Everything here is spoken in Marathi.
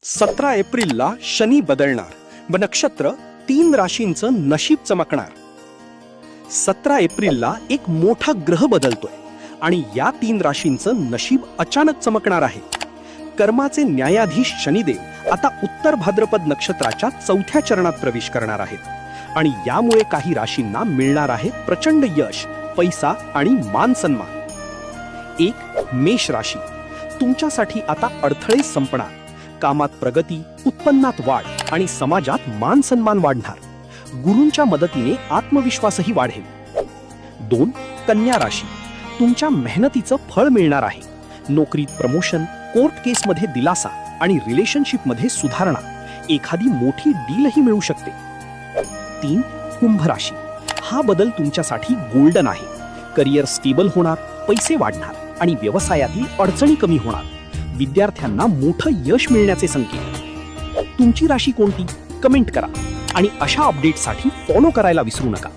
17 एप्रिलला शनी बदलणार व नक्षत्र 3 राशींचं नशीब चमकणार. 17 एप्रिलला एक मोठा ग्रह बदलतोय आणि या 3 राशींचं नशीब अचानक चमकणार आहे. कर्माचे न्यायाधीश शनिदेव आता उत्तर भाद्रपद नक्षत्राच्या 4थ्या चरणात प्रवेश करणार आहेत आणि यामुळे काही राशींना मिळणार आहे प्रचंड यश, पैसा आणि मान सन्मान. 1. मेष राशी. तुमच्यासाठी आता अडथळे संपणार. कामात प्रगती, उत्पन्नात वाढ आणि समाजात मान सन्मान वाढणार. गुरूंच्या मदतीने आत्मविश्वासही वाढेल. 2. कन्या राशी. तुमच्या मेहनतीचं फळ मिळणार आहे. नोकरीत प्रमोशन, कोर्ट केसमध्ये दिलासा आणि रिलेशनशिपमध्ये सुधारणा. एखादी मोठी डीलही मिळू शकते. 3. कुंभ राशी. हा बदल तुमच्यासाठी गोल्डन आहे. करिअर स्टेबल होणार, पैसे वाढणार आणि व्यवसायातील अडचणी कमी होणार. विद्यार्थ्यांना मोठं यश मिळण्याचे संकेत. तुमची राशी कोणती? कमेंट करा आणि अशा अपडेट्ससाठी फॉलो करायला विसरू नका.